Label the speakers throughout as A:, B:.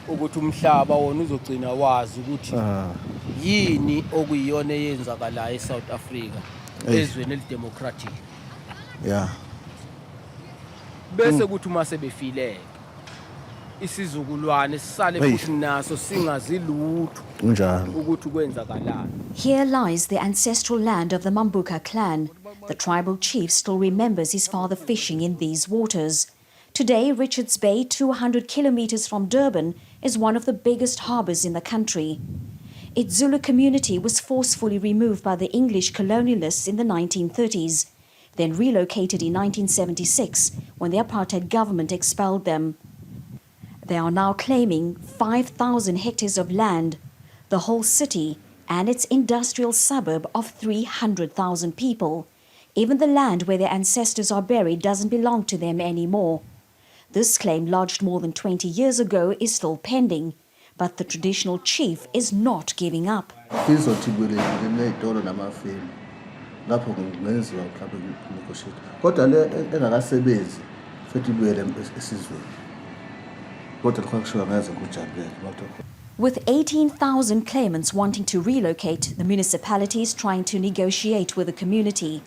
A: ukuthi umhlaba wona uzogcina wazi ukuthi yini okuyiyona eyenzakala eSouth Africa ezweni elidemocratic.
B: Yeah.
A: Bese ukuthi uma sebefileke isizukulwane sisale futhi naso singazi lutho ukuthi kwenzakalani.
C: Here lies the ancestral land of the Mambuka clan. The tribal chief still remembers his father fishing in these waters. Today, Richards Bay, 200 kilometers from Durban, is one of the biggest harbours in the country. Its Zulu community was forcefully removed by the English colonialists in the 1930s, then relocated in 1976 when the apartheid government expelled them. They are now claiming 5,000 hectares of land, the whole city and its industrial suburb of 300,000 people. Even the land where their ancestors are buried doesn't belong to them anymore. This claim, lodged more than 20 years ago, is still pending, but the traditional chief is not giving up. With 18,000 claimants wanting to relocate, the municipality is trying to negotiate with the community.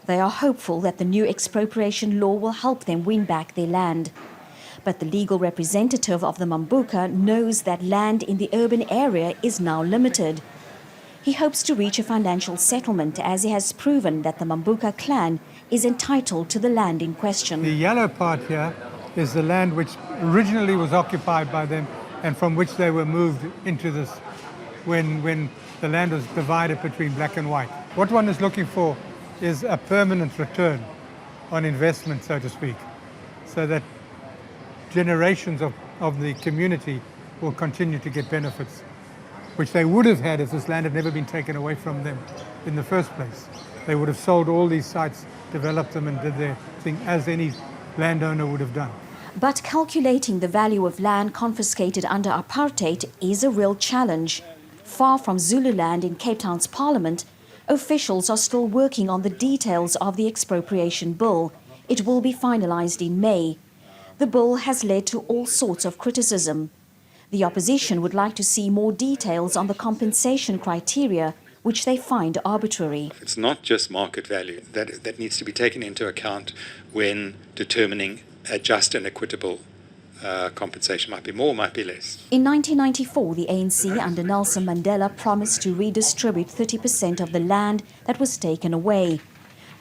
C: They are hopeful that the new expropriation law will help them win back their land. But the legal representative of the Mambuka knows that land in the urban area is now limited. He hopes to reach a financial settlement as he has proven that the Mambuka clan is entitled to the land in question.
D: The yellow part here is the land which originally was occupied by them and from which they were moved into this when the land was divided between black and white. What one is looking for is a permanent return on investment, so to speak, so that generations of the community will continue to get benefits, which they would have had if this land had never been taken away from them in the first place. They would have sold all these sites, developed them and did their thing as any landowner would have done.
C: But calculating the value of land confiscated under apartheid is a real challenge. Far from Zululand in Cape Town's parliament, officials are still working on the details of the expropriation bill. It will be finalized in May. The bill has led to all sorts of criticism. The opposition would like to see more details on the compensation criteria, which they find arbitrary.
E: It's not just market value that needs to be taken into account when determining a just and equitable compensation. Might be more, might be less.
C: In 1994, the ANC under Nelson Mandela promised to redistribute 30% of the land that was taken away.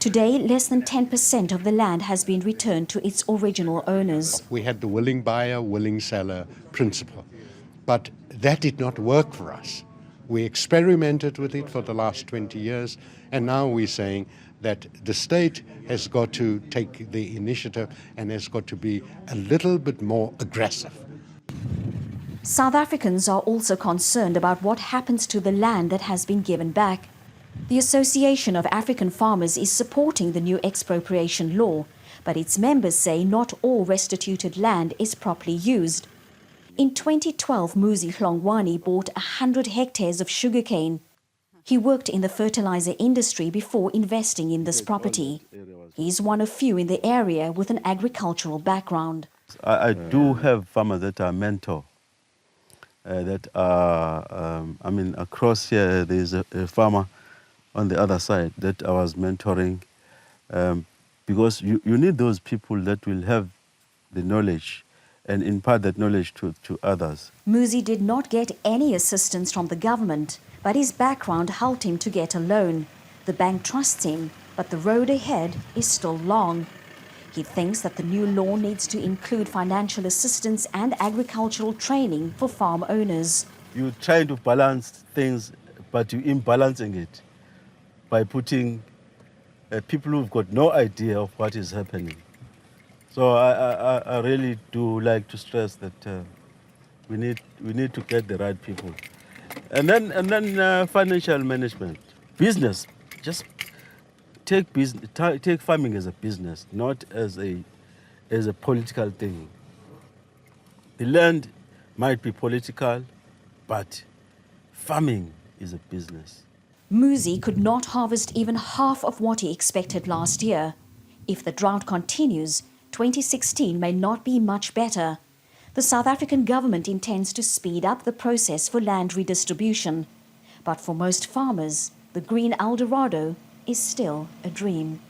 C: Today, less than 10% of the land has been returned to its original owners.
F: We had the willing buyer, willing seller principle, but that did not work for us. We experimented with it for the last 20 years, and now we're saying that the state has got to take the initiative and has got to be a little bit more aggressive.
C: South Africans are also concerned about what happens to the land that has been given back. The Association of African Farmers is supporting the new expropriation law, but its members say not all restituted land is properly used. In 2012, Muzi Hlongwane bought 100 hectares of sugarcane. He worked in the fertilizer industry before investing in this property. He's one of few in the area with an agricultural background.
G: I do have farmers that are mentor. That are, across here there's a farmer on the other side that I was mentoring, because you need those people that will have the knowledge and impart that knowledge to others.
C: Muzi did not get any assistance from the government, but his background helped him to get a loan. The bank trusts him, but the road ahead is still long. He thinks that the new law needs to include financial assistance and agricultural training for farm owners.
G: You're trying to balance things, but you're imbalancing it by putting people who've got no idea of what is happening. So I really do like to stress that we need to get the right people. And then financial management, business. Just take farming as a business, not as a political thing. The land might be political, but farming is a business.
C: Muzi could not harvest even half of what he expected last year. If the drought continues, 2016 may not be much better. The South African government intends to speed up the process for land redistribution. But for most farmers, the green Eldorado is still a dream.